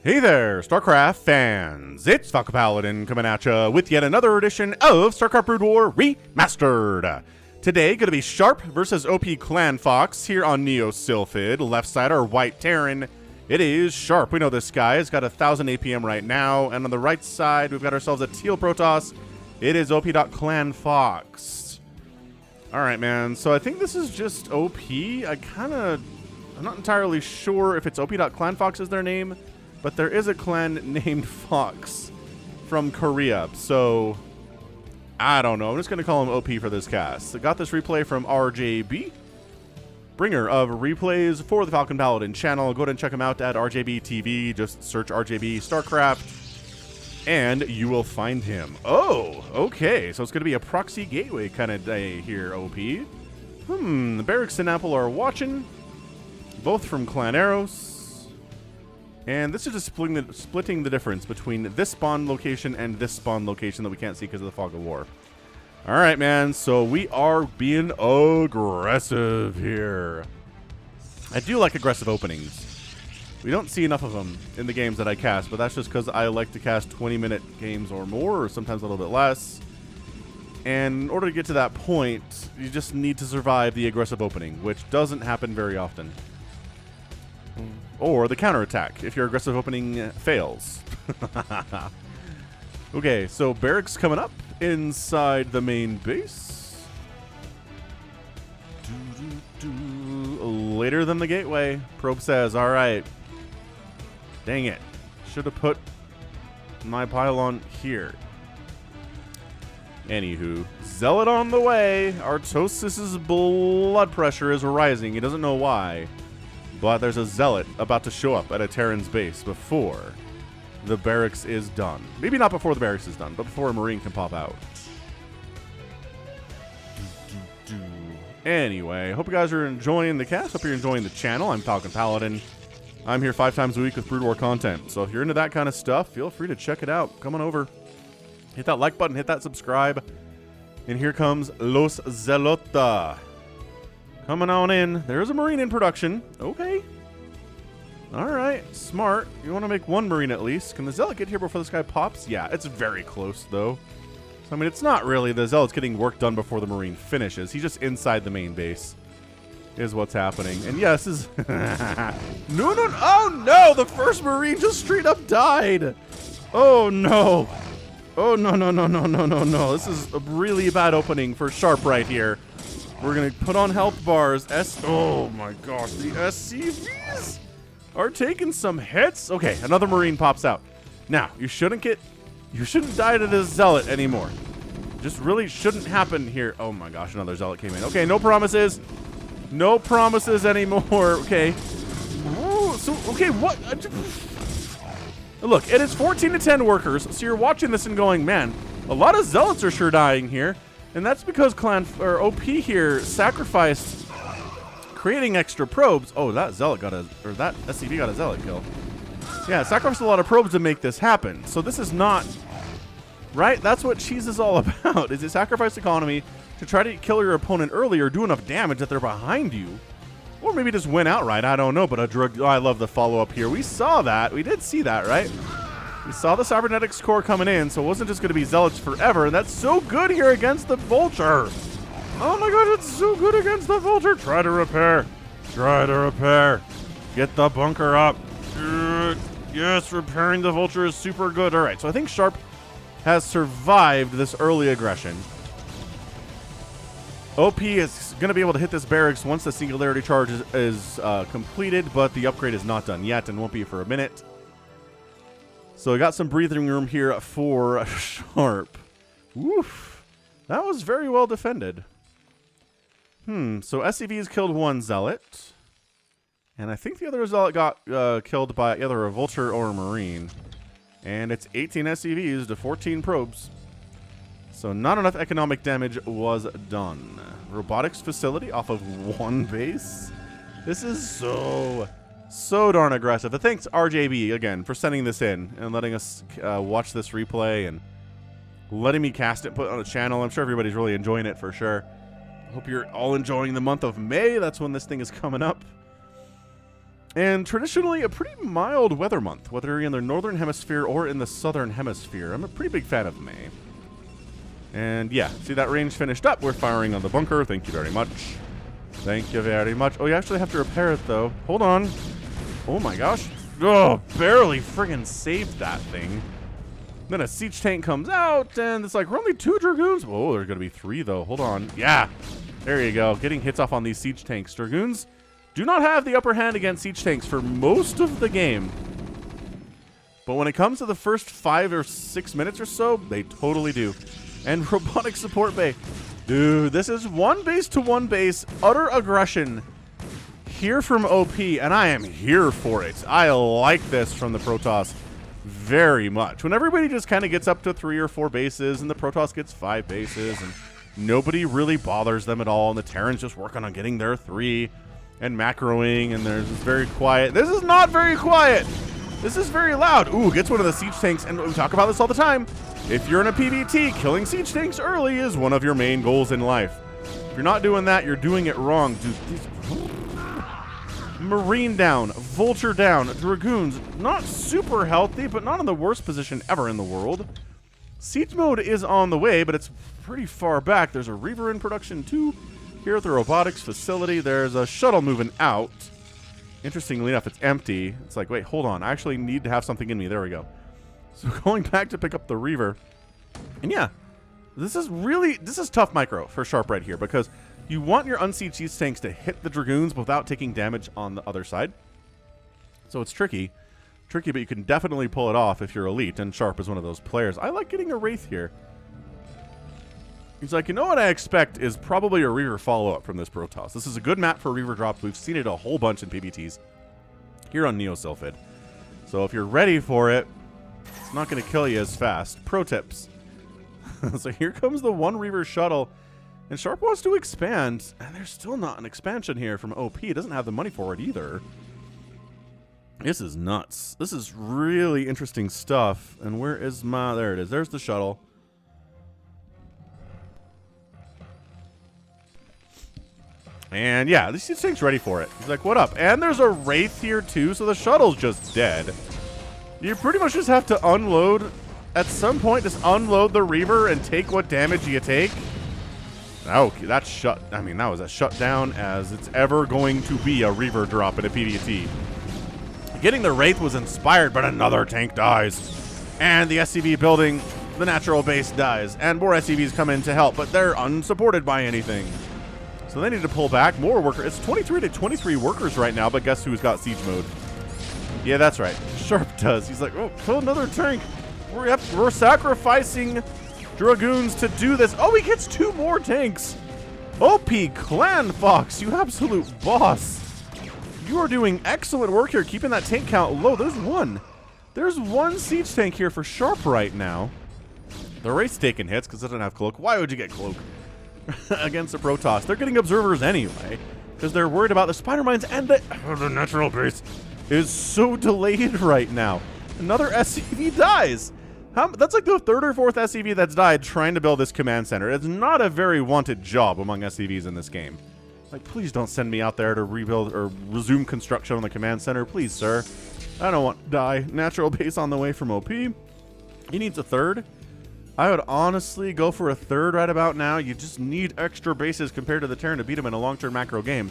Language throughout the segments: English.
Hey there, StarCraft fans! It's Falcon Paladin coming at you with yet another edition of StarCraft Brood War Remastered. Today, gonna be Sharp versus OP Clan Fox here on Slyphid. Left side, our White Terran. It is Sharp. We know this guy. He's got 1,000 APM right now. And on the right side, we've got ourselves a Teal Protoss. It is OP.Clan Fox. Alright, man. So I think this is just OP. I'm not entirely sure if it's OP.Clan Fox is their name. But there is a clan named Fox from Korea, so I don't know. I'm just going to call him OP for this cast. I got this replay from RJB, bringer of replays for the Falcon Paladin channel. Go ahead and check him out at RJB TV. Just search RJB StarCraft, and you will find him. Oh, okay. So it's going to be a proxy gateway kind of day here, OP. The Barracks and Apple are watching, both from Clan Eros. And this is just splitting the difference between this spawn location and this spawn location that we can't see because of the fog of war. All right, man. So we are being aggressive here. I do like aggressive openings. We don't see enough of them in the games that I cast, but that's just because I like to cast 20-minute games or more, or sometimes a little bit less. And in order to get to that point, you just need to survive the aggressive opening, which doesn't happen very often. Or the counterattack, if your aggressive opening fails. Okay, so barracks coming up inside the main base. Later than the gateway, Probe says, alright. Dang it. Should have put my pylon here. Anywho, Zealot on the way. Artosis' blood pressure is rising. He doesn't know why. But there's a Zealot about to show up at a Terran's base before the barracks is done. Maybe not before the barracks is done, but before a Marine can pop out. Anyway, hope you guys are enjoying the cast. Hope you're enjoying the channel. I'm Falcon Paladin. I'm here 5 times a week with Brood War content. So if you're into that kind of stuff, feel free to check it out. Come on over. Hit that like button, hit that subscribe. And here comes Los Zelota. Coming on in. There's a Marine in production. Okay. Alright. Smart. You want to make one Marine at least. Can the Zealot get here before this guy pops? Yeah, it's very close, though. So, I mean, it's not really. The Zealot's getting work done before the Marine finishes. He's just inside the main base. Is what's happening. And yes, is... No. Oh, no! The first Marine just straight up died! Oh, no. Oh, no. This is a really bad opening for Sharp right here. We're going to put on health bars. Oh my gosh, the SCVs are taking some hits. Okay, another Marine pops out. Now, you shouldn't die to this Zealot anymore. Just really shouldn't happen here. Oh my gosh, another Zealot came in. Okay, no promises. No promises anymore. Okay. Oh, so, okay, what? Look, it is 14 to 10 workers, so you're watching this and going, man, a lot of Zealots are sure dying here. And that's because OP here sacrificed creating extra probes. Oh, that Zealot got that SCV got a Zealot kill. Yeah, sacrificed a lot of probes to make this happen. So this is not, right? That's what cheese is all about, is it sacrifice economy to try to kill your opponent early or do enough damage that they're behind you. Or maybe just win outright, I don't know. But I love the follow-up here. We saw that. We did see that, right? We saw the cybernetics core coming in, so it wasn't just going to be Zealots forever, and that's so good here against the Vulture. Oh my god, it's so good against the Vulture. Try to repair. Get the bunker up. Yes, repairing the Vulture is super good. All right, so I think Sharp has survived this early aggression. OP is going to be able to hit this barracks once the singularity charge is completed, but the upgrade is not done yet and won't be for a minute. So we got some breathing room here for Sharp. Woof. That was very well defended. So SCVs killed one Zealot. And I think the other Zealot got killed by either a Vulture or a Marine. And it's 18 SCVs to 14 probes. So not enough economic damage was done. Robotics facility off of one base. This is so darn aggressive. And thanks RJB again for sending this in and letting us watch this replay and letting me cast it, put it on a channel. I'm sure everybody's really enjoying it for sure. Hope you're all enjoying the month of May. That's when this thing is coming up. And traditionally a pretty mild weather month, whether you're in the northern hemisphere or in the southern hemisphere. I'm a pretty big fan of May. And yeah, see that range finished up. We're firing on the bunker. Thank you very much. Thank you very much. Oh, you actually have to repair it though. Hold on. Oh my gosh. Oh, barely friggin' saved that thing. Then a siege tank comes out, and it's like, we're only 2 Dragoons. Oh, there's gonna be 3 though. Hold on. Yeah, there you go. Getting hits off on these siege tanks. Dragoons do not have the upper hand against siege tanks for most of the game. But when it comes to the first 5 or 6 minutes or so, they totally do. And robotic support bay. Dude, this is one base to one base, utter aggression here from OP, and I am here for it. I like this from the Protoss very much. When everybody just kind of gets up to 3 or 4 bases, and the Protoss gets 5 bases, and nobody really bothers them at all, and the Terrans just working on getting their 3 and macroing, and there's this very quiet. This is not very quiet. This is very loud. Ooh, gets one of the siege tanks, and we talk about this all the time. If you're in a PvT, killing siege tanks early is one of your main goals in life. If you're not doing that, you're doing it wrong. Dude, these Marine down, Vulture down, Dragoons, not super healthy, but not in the worst position ever in the world. Siege mode is on the way, but it's pretty far back. There's a Reaver in production too. Here at the robotics facility, there's a shuttle moving out. Interestingly enough, it's empty. It's like, wait, hold on. I actually need to have something in me. There we go. So going back to pick up the Reaver. And yeah, this is tough micro for Sharp right here, because you want your unsieged siege tanks to hit the Dragoons without taking damage on the other side. So it's tricky. Tricky, but you can definitely pull it off if you're elite, and Sharp is one of those players. I like getting a Wraith here. He's like, you know what I expect is probably a Reaver follow-up from this Protoss. This is a good map for Reaver drops. We've seen it a whole bunch in PBTs here on Slyphid. So if you're ready for it, it's not going to kill you as fast. Pro tips. So here comes the 1 Reaver shuttle. And Sharp wants to expand, and there's still not an expansion here from OP. It doesn't have the money for it either. This is nuts. This is really interesting stuff. And where is my... There it is. There's the shuttle. And yeah, this thing's ready for it. He's like, what up? And there's a Wraith here too, so the shuttle's just dead. You pretty much just have to unload. At some point, just unload the Reaver and take what damage you take. Okay, that's shut. I mean, that was as shut down as it's ever going to be a Reaver drop in a PvT. Getting the Wraith was inspired, but another tank dies. And the SCV building, the natural base dies. And more SCVs come in to help, but they're unsupported by anything. So they need to pull back. More workers. It's 23 to 23 workers right now, but guess who's got siege mode? Yeah, that's right. Sharp does. He's like, oh, kill another tank. We're sacrificing Dragoons to do this. Oh, he gets 2 more tanks. OP Clan Fox, you absolute boss. You are doing excellent work here, keeping that tank count low. There's 1. There's 1 siege tank here for Sharp right now. The Wraith's taking hits because it doesn't have Cloak. Why would you get Cloak against the Protoss? They're getting observers anyway because they're worried about the spider mines, and the natural base is so delayed right now. Another SCV dies. That's like the 3rd or 4th SCV that's died trying to build this command center. It's not a very wanted job among SCVs in this game. Like, please don't send me out there to rebuild or resume construction on the command center. Please, sir. I don't want to die. Natural base on the way from OP. He needs a 3rd. I would honestly go for a 3rd right about now. You just need extra bases compared to the Terran to beat him in a long-term macro game.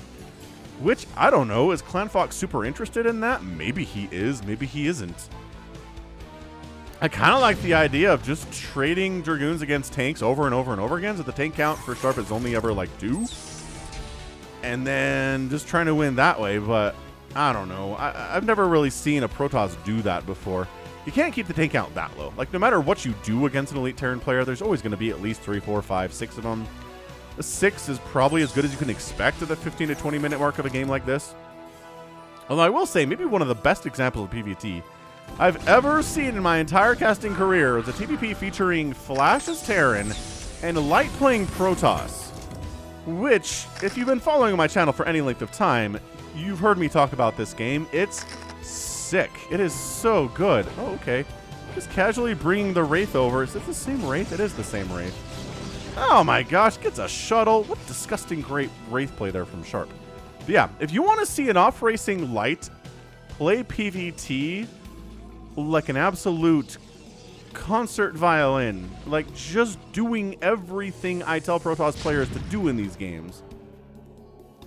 Which, I don't know. Is Clan Fox super interested in that? Maybe he is. Maybe he isn't. I kind of like the idea of just trading Dragoons against tanks over and over and over again. So the tank count for Sharp is only ever like 2. And then just trying to win that way. But I don't know. I've never really seen a Protoss do that before. You can't keep the tank count that low. Like, no matter what you do against an elite Terran player, there's always going to be at least 3, 4, 5, 6 of them. A 6 is probably as good as you can expect at the 15 to 20 minute mark of a game like this. Although I will say, maybe one of the best examples of PvT I've ever seen in my entire casting career is a TPP featuring Flash as Terran and Light playing Protoss. Which, if you've been following my channel for any length of time, you've heard me talk about this game. It's sick. It is so good. Oh, okay. Just casually bringing the Wraith over. Is it the same Wraith? It is the same Wraith. Oh my gosh, gets a shuttle. What disgusting great Wraith play there from Sharp. But yeah, if you want to see an off-racing Light play PvT like an absolute concert violin. Like, just doing everything I tell Protoss players to do in these games.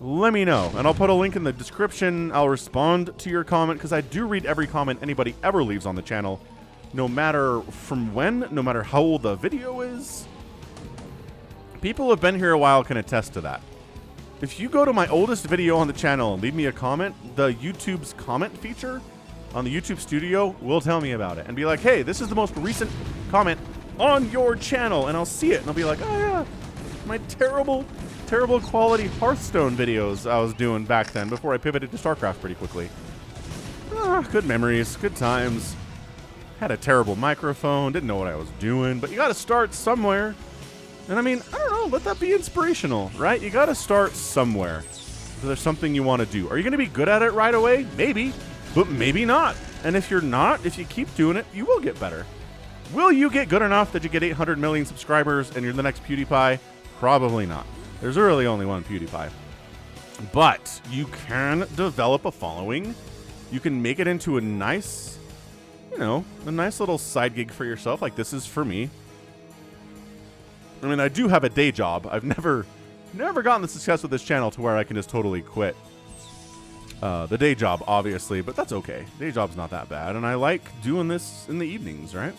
Let me know, and I'll put a link in the description. I'll respond to your comment, because I do read every comment anybody ever leaves on the channel, no matter from when, no matter how old the video is. People who have been here a while can attest to that. If you go to my oldest video on the channel and leave me a comment, the YouTube's comment feature on the YouTube Studio will tell me about it and be like, hey, this is the most recent comment on your channel, and I'll see it, and I'll be like, oh yeah, my terrible quality Hearthstone videos I was doing back then before I pivoted to StarCraft pretty quickly. Good memories, good times. Had a terrible microphone, didn't know what I was doing, but you gotta start somewhere. And I mean, I don't know, let that be inspirational, right? You gotta start somewhere. So there's something you want to do. Are you gonna be good at it right away? Maybe, but maybe not. And if you're not, if you keep doing it, you will get better. Will you get good enough that you get 800 million subscribers and you're the next PewDiePie? Probably not. There's really only one PewDiePie. But you can develop a following. You can make it into a nice, you know, a nice little side gig for yourself, like this is for me. I mean, I do have a day job. I've never gotten the success with this channel to where I can just totally quit the day job, obviously, but that's okay. Day job's not that bad, and I like doing this in the evenings, right?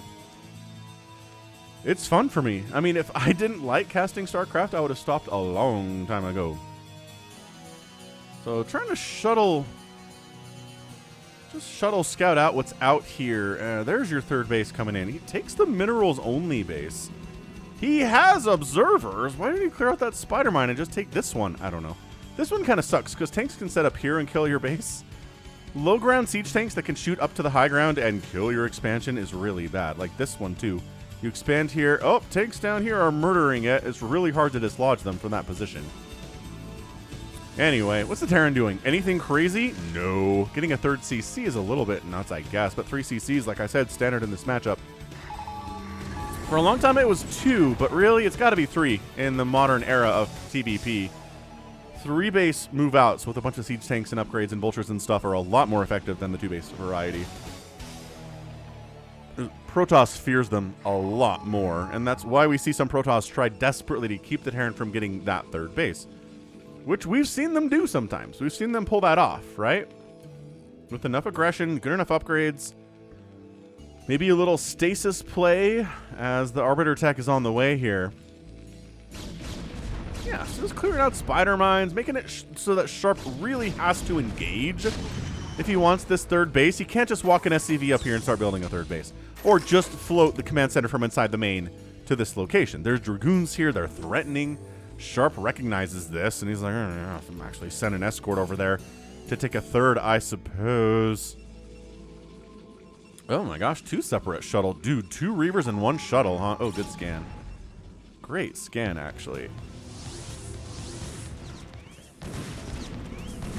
It's fun for me. I mean, if I didn't like casting StarCraft, I would have stopped a long time ago. So trying to just shuttle scout out what's out here. There's your third base coming in. He takes the minerals only base. He has observers. Why didn't he clear out that spider mine and just take this one? I don't know. This one kind of sucks because tanks can set up here and kill your base. Low ground siege tanks that can shoot up to the high ground and kill your expansion is really bad. Like this one too. You expand here. Oh, tanks down here are murdering it. It's really hard to dislodge them from that position. Anyway, what's the Terran doing? Anything crazy? No. Getting a third CC is a little bit nuts, I guess. But 3 CCs, like I said, standard in this matchup. For a long time it was 2, but really it's got to be 3 in the modern era of TBP. 3 base move outs with a bunch of siege tanks and upgrades and vultures and stuff are a lot more effective than the 2 base variety. Protoss fears them a lot more, and that's why we see some Protoss try desperately to keep the Terran from getting that third base. Which we've seen them do sometimes. We've seen them pull that off, right? With enough aggression, good enough upgrades, maybe a little stasis play as the Arbiter tech is on the way here. Yeah, so just clearing out spider mines, making it so that Sharp really has to engage if he wants this third base. He can't just walk an SCV up here and start building a third base. Or just float the command center from inside the main to this location. There's Dragoons here. They're threatening. Sharp recognizes this, and he's like, I'm actually send an escort over there to take a third, I suppose. Oh my gosh, 2 separate shuttle. Dude, 2 Reavers and 1 shuttle, huh? Oh, good scan. Great scan, actually.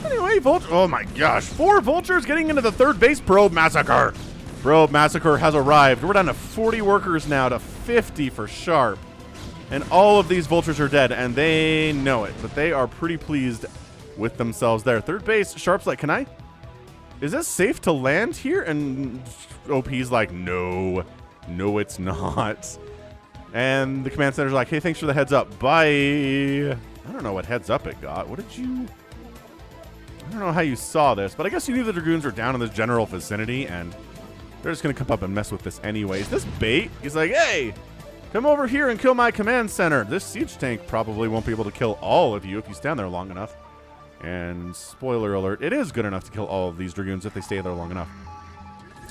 Anyway, oh my gosh, 4 vultures getting into the third base. Probe Massacre. Probe Massacre has arrived. We're down to 40 workers now to 50 for Sharp. And all of these vultures are dead, and they know it. But they are pretty pleased with themselves there. Third base, Sharp's like, is this safe to land here? And OP's like, no, it's not. And the command center's like, hey, thanks for the heads up. Bye. I don't know what heads up it got. What did you... I don't know how you saw this, but I guess you knew the Dragoons were down in this general vicinity, and they're just going to come up and mess with this anyways. This bait, he's like, hey, come over here and kill my command center. This siege tank probably won't be able to kill all of you if you stand there long enough. And spoiler alert, it is good enough to kill all of these Dragoons if they stay there long enough.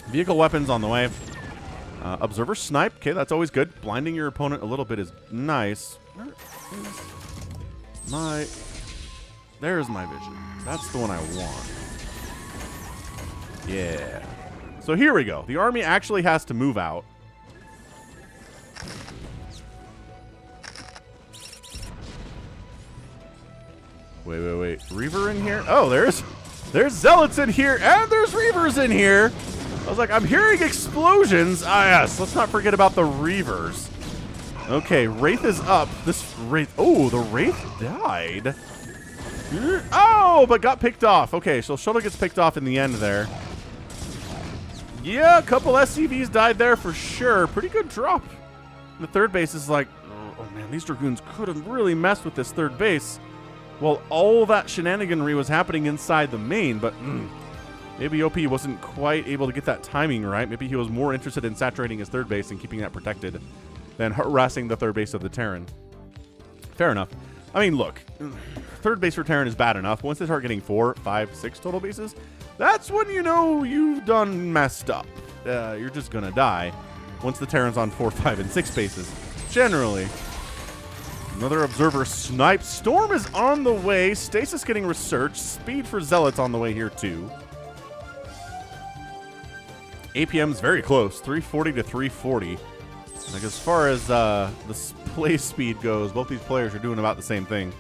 Vehicle weapons on the way. Observer snipe. Okay, that's always good. Blinding your opponent a little bit is nice. Where is my... There's my vision. That's the one I want. Yeah. So here we go. The army actually has to move out. Wait. Reaver in here? Oh, there's Zealots in here, and there's Reavers in here. I was like, I'm hearing explosions. Ah, yes. Let's not forget about the Reavers. Okay, Wraith is up. This Wraith... Oh, the Wraith died. Oh, but got picked off. Okay, so Shuttle gets picked off in the end there. Yeah, a couple SCVs died there for sure. Pretty good drop. The third base is like, oh man, these Dragoons could have really messed with this third base. Well, all that shenaniganry was happening inside the main, but maybe OP wasn't quite able to get that timing right. Maybe he was more interested in saturating his third base and keeping that protected than harassing the third base of the Terran. Fair enough. I mean, look, third base for Terran is bad enough. Once they start getting 4, 5, 6 total bases, that's when you know you've done messed up. You're just going to die once the Terran's on 4, 5, and 6 bases. Generally. Another observer snipe. Storm is on the way. Stasis getting researched. Speed for Zealots on the way here too. APM's very close. 340 to 340. Like as far as the play speed goes, both these players are doing about the same thing.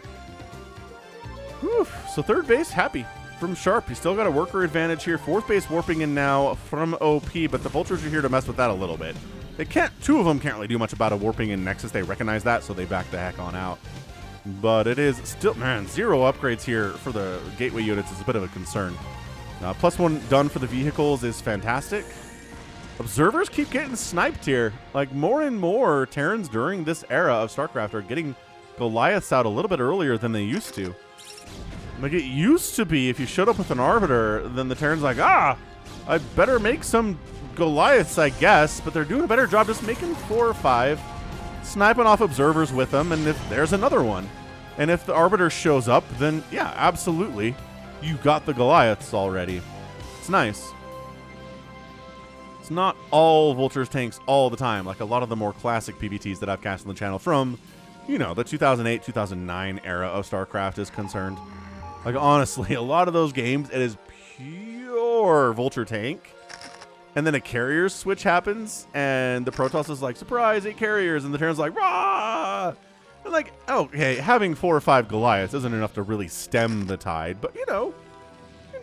Whew. So third base, happy from Sharp. He's still got a worker advantage here. Fourth base warping in now from OP, but the Vultures are here to mess with that a little bit. They can't, two of them can't really do much about a warping in Nexus. They recognize that, so they back the heck on out. But it is still, man, 0 upgrades here for the gateway units is a bit of a concern. +1 done for the vehicles is fantastic. Observers keep getting sniped here. Like more and more Terrans during this era of StarCraft are getting Goliaths out a little bit earlier than they used to. Like it used to be if you showed up with an Arbiter, then the Terran's like, I better make some Goliaths, I guess, but they're doing a better job just making 4 or 5, sniping off observers with them, and if there's another one. And if the Arbiter shows up, then yeah, absolutely. You got the Goliaths already. It's nice. It's not all Vultures tanks all the time, like a lot of the more classic PVTs that I've cast on the channel from, you know, the 2008, 2009 era of StarCraft is concerned. Like, honestly, a lot of those games, it is pure Vulture tank. And then a carrier switch happens, and the Protoss is like, surprise, 8 carriers, and the Terran's like, rah! And like, okay, having 4 or 5 Goliaths isn't enough to really stem the tide, but, you know,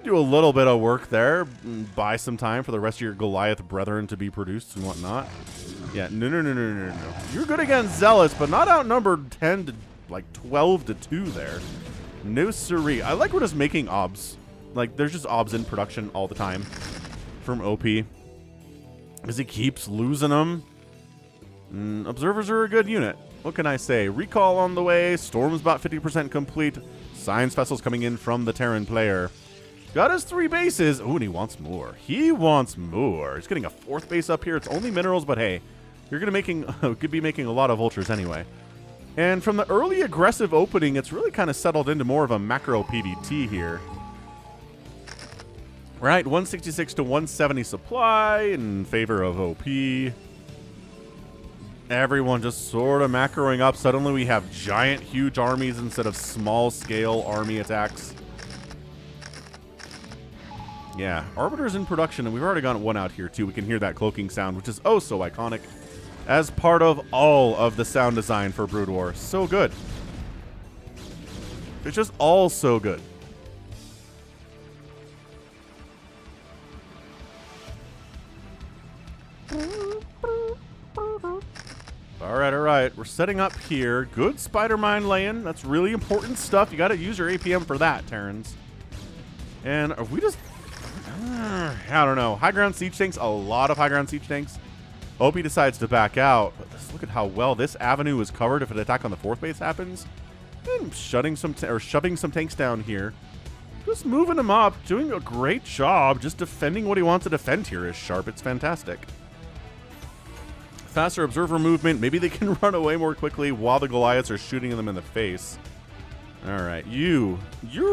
do a little bit of work there, buy some time for the rest of your Goliath brethren to be produced and whatnot. Yeah, no. You're good against Zealots, but not outnumbered 10 to like 12 to 2 there. No siree. I like we're just making obs. Like there's just obs in production all the time from OP. Because he keeps losing them. Observers are a good unit. What can I say? Recall on the way. Storm's about 50% complete. Science vessels coming in from the Terran player. Got his 3 bases. Oh, and he wants more. He wants more. He's getting a 4th base up here. It's only minerals, but hey, you're could be making a lot of Vultures anyway. And from the early aggressive opening, it's really kind of settled into more of a macro PvT here. Right, 166 to 170 supply in favor of OP. Everyone just sort of macroing up. Suddenly we have giant, huge armies instead of small-scale army attacks. Yeah, Arbiter's in production, and we've already got one out here, too. We can hear that cloaking sound, which is oh so iconic, as part of all of the sound design for Brood War. So good. It's just all so good. All right. We're setting up here. Good spider mine laying. That's really important stuff. You got to use your APM for that, Terrans. And are we just... I don't know. High ground siege tanks. A lot of high ground siege tanks. OP decides to back out. But just look at how well this avenue is covered if an attack on the 4th base happens. And shoving some tanks down here. Just moving them up. Doing a great job. Just defending what he wants to defend here is Sharp. It's fantastic. Faster observer movement. Maybe they can run away more quickly while the Goliaths are shooting them in the face. All right, you're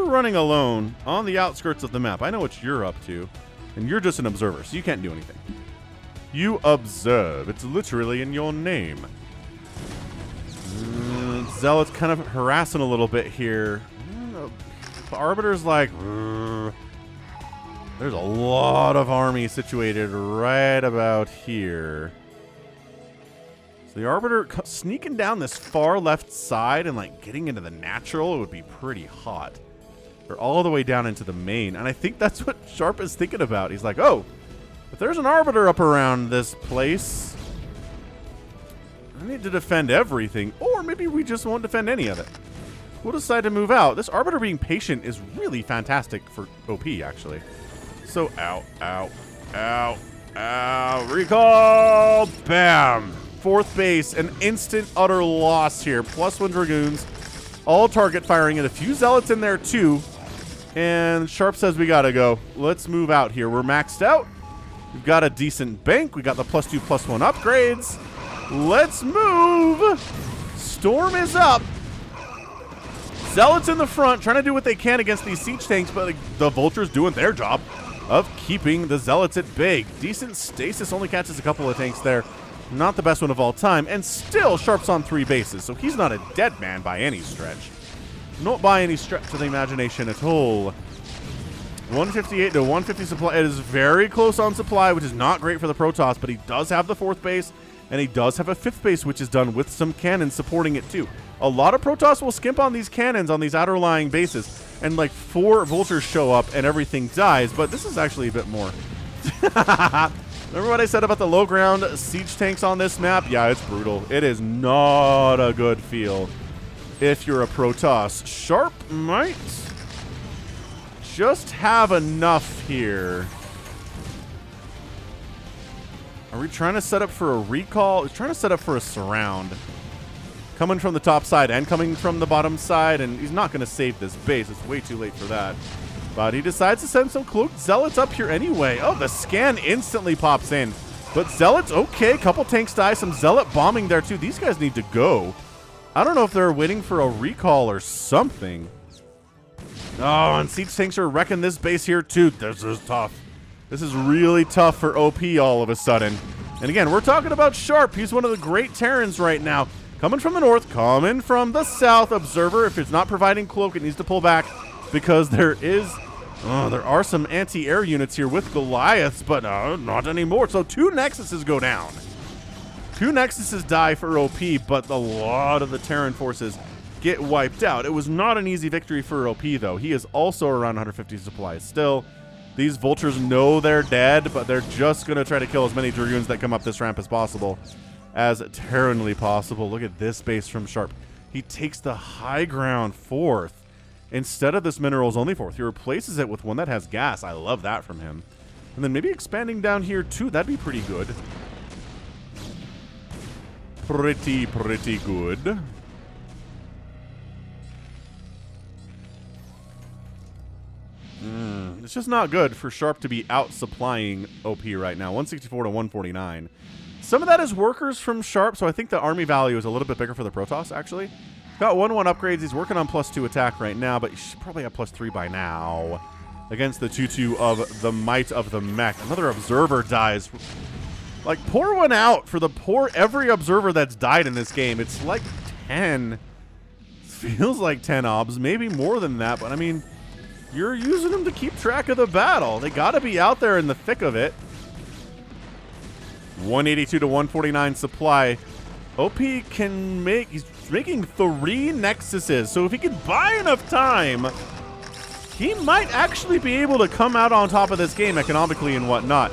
running alone on the outskirts of the map. I know what you're up to, and you're just an observer, so you can't do anything. You observe. It's literally in your name. Zealot's kind of harassing a little bit here. The Arbiter's like, there's a lot of army situated right about here. The Arbiter sneaking down this far left side and like getting into the natural, it would be pretty hot. They're all the way down into the main, and I think that's what Sharp is thinking about. He's like, oh, if there's an Arbiter up around this place, I need to defend everything, or maybe we just won't defend any of it. We'll decide to move out. This Arbiter being patient is really fantastic for OP, actually. So, ow, ow, ow, Recall! Bam! Fourth base, an instant utter loss here. +1 Dragoons. All target firing, and a few Zealots in there too. And Sharp says we gotta go. Let's move out here. We're maxed out. We've got a decent bank. We got the +2/+1 upgrades. Let's move! Storm is up. Zealots in the front, trying to do what they can against these siege tanks, but the Vultures doing their job of keeping the Zealots at bay. Decent stasis, only catches a couple of tanks there. Not the best one of all time, and still Sharp's on 3 bases, so he's not a dead man by any stretch. Not by any stretch of the imagination at all. 158 to 150 supply. It is very close on supply, which is not great for the Protoss, but he does have the 4th base, and he does have a 5th base, which is done with some cannons supporting it too. A lot of Protoss will skimp on these cannons on these outer lying bases, and like 4 Vultures show up and everything dies, but this is actually a bit more. Remember what I said about the low ground siege tanks on this map? Yeah, it's brutal. It is not a good feel if you're a Protoss. Sharp might just have enough here. Are we trying to set up for a recall? We're trying to set up for a surround. Coming from the top side and coming from the bottom side, and he's not going to save this base. It's way too late for that. But he decides to send some cloaked Zealots up here anyway. Oh, the scan instantly pops in. But Zealots, okay, couple tanks die. Some Zealot bombing there too. These guys need to go. I don't know if they're waiting for a recall or something. Oh, and siege tanks are wrecking this base here too. This is tough. This is really tough for OP all of a sudden. And again, we're talking about Sharp. He's one of the great Terrans right now. Coming from the north, coming from the south. Observer, if it's not providing cloak, it needs to pull back because there are some anti-air units here with Goliaths, but not anymore. So 2 Nexuses go down. 2 Nexuses die for OP, but a lot of the Terran forces get wiped out. It was not an easy victory for OP, though. He is also around 150 supplies still. These Vultures know they're dead, but they're just going to try to kill as many Dragoons that come up this ramp as possible. As Terranly possible. Look at this base from Sharp. He takes the high ground 4th. Instead of this minerals only 4th, he replaces it with one that has gas. I love that from him. And then maybe expanding down here too. That'd be pretty good. Pretty good. It's just not good for Sharp to be out supplying OP right now. 164 to 149. Some of that is workers from Sharp, so I think the army value is a little bit bigger for the Protoss, actually. Got 1/1 upgrades. He's working on +2 attack right now, but he should probably have +3 by now. Against the 2/2 of the Might of the Mech. Another Observer dies. Like, pour one out for every Observer that's died in this game. It's like 10. Feels like 10 obs, maybe more than that, but I mean, you're using them to keep track of the battle. They gotta be out there in the thick of it. 182 to 149 supply. OP can make, he's making 3 Nexuses, so if he can buy enough time, he might actually be able to come out on top of this game economically and whatnot.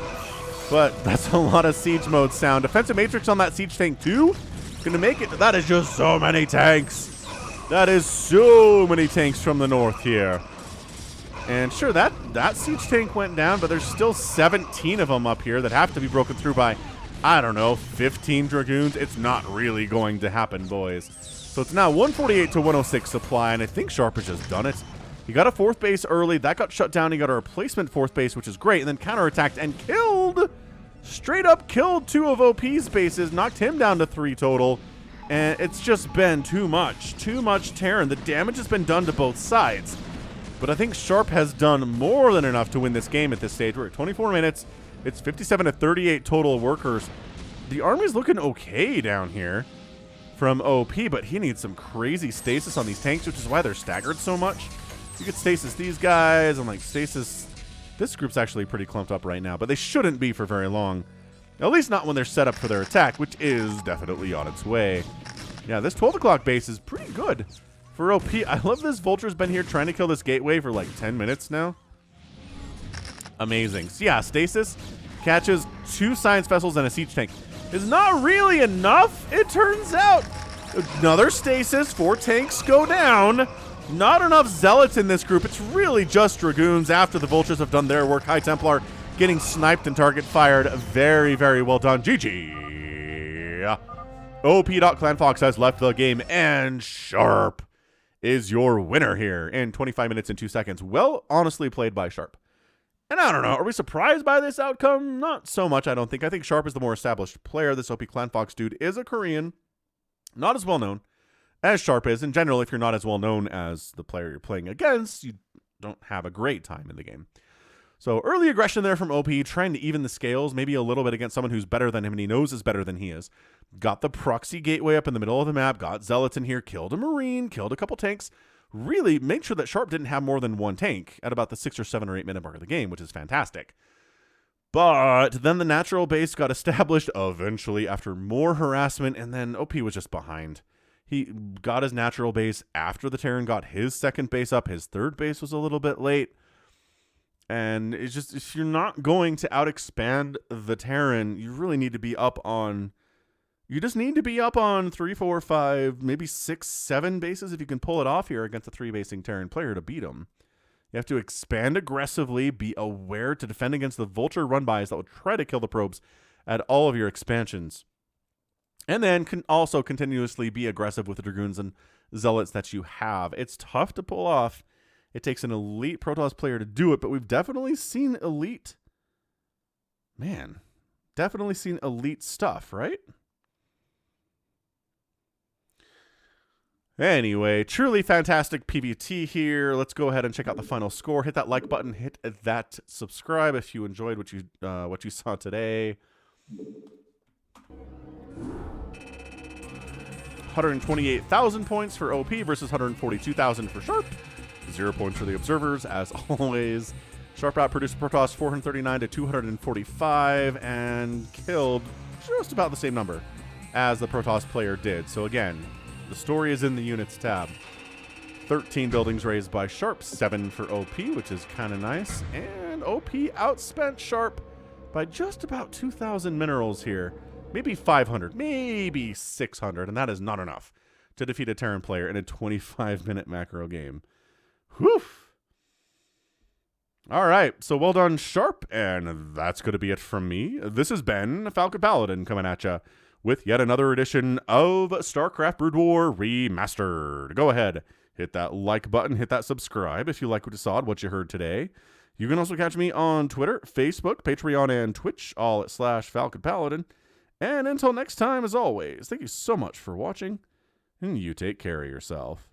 But that's a lot of siege mode sound. Defensive Matrix on that siege tank too. Gonna make it. That is just so many tanks. That is so many tanks from the north here. And sure, that siege tank went down, but there's still 17 of them up here that have to be broken through by, I don't know, 15 Dragoons. It's not really going to happen, boys. So it's now 148 to 106 supply, and I think Sharp has just done it. He got a 4th base early. That got shut down. He got a replacement 4th base, which is great, and then counterattacked and killed, straight up killed 2 of OP's bases, knocked him down to 3 total, and it's just been too much Terran. The damage has been done to both sides. But I think Sharp has done more than enough to win this game at this stage. We're at 24 minutes. It's 57 to 38 total workers. The army's looking okay down here from OP, but he needs some crazy stasis on these tanks, which is why they're staggered so much. You could stasis these guys and like stasis. This group's actually pretty clumped up right now, but they shouldn't be for very long. At least not when they're set up for their attack, which is definitely on its way. Yeah, this 12 o'clock base is pretty good. For OP, I love this Vulture's been here trying to kill this gateway for like 10 minutes now. Amazing. So yeah, stasis catches 2 science vessels and a siege tank. Is not really enough, it turns out. Another stasis, 4 tanks go down. Not enough Zealots in this group. It's really just Dragoons after the Vultures have done their work. High Templar getting sniped and target fired. Very, very well done. GG. OP.ClanFox has left the game, and Sharp is your winner here in 25 minutes and 2 seconds. Well, honestly played by Sharp. And I don't know, are we surprised by this outcome? Not so much, I don't think. I think Sharp is the more established player. This OP.ClanFox dude is a Korean, not as well known as Sharp is. In general, if you're not as well known as the player you're playing against, you don't have a great time in the game. So early aggression there from OP, trying to even the scales, maybe a little bit against someone who's better than him and he knows is better than he is. Got the proxy gateway up in the middle of the map, got Zealots in here, killed a Marine, killed a couple tanks. Really made sure that Sharp didn't have more than one tank at about the 6 or 7 or 8 minute mark of the game, which is fantastic. But then the natural base got established eventually after more harassment, and then OP was just behind. He got his natural base after the Terran got his second base up. His third base was a little bit late. And it's just, if you're not going to out-expand the Terran, you really need to be up on... You just need to be up on 3, 4, 5, maybe 6, 7 bases if you can pull it off here against a 3-basing Terran player to beat him. You have to expand aggressively, be aware to defend against the Vulture run-bys that will try to kill the probes at all of your expansions. And then can also continuously be aggressive with the Dragoons and Zealots that you have. It's tough to pull off. It takes an elite Protoss player to do it, but we've definitely seen elite... Man, definitely seen elite stuff, right? Anyway, truly fantastic PvT here. Let's go ahead and check out the final score. Hit that like button. Hit that subscribe if you enjoyed what you saw today. 128,000 points for OP versus 142,000 for Sharp. 0 points for the observers, as always. Sharp outproduced Protoss 439 to 245 and killed just about the same number as the Protoss player did. So again, the story is in the units tab. 13 buildings raised by Sharp, 7 for OP, which is kind of nice. And OP outspent Sharp by just about 2,000 minerals here. Maybe 500, maybe 600, and that is not enough to defeat a Terran player in a 25-minute macro game. Whew. All right, so well done, Sharp, and that's going to be it from me. This has been Falcon Paladin coming at you with yet another edition of StarCraft Brood War Remastered. Go ahead, hit that like button, hit that subscribe if you like what you saw and what you heard today. You can also catch me on Twitter, Facebook, Patreon, and Twitch, all at /Falcon Paladin. And until next time, as always, thank you so much for watching, and you take care of yourself.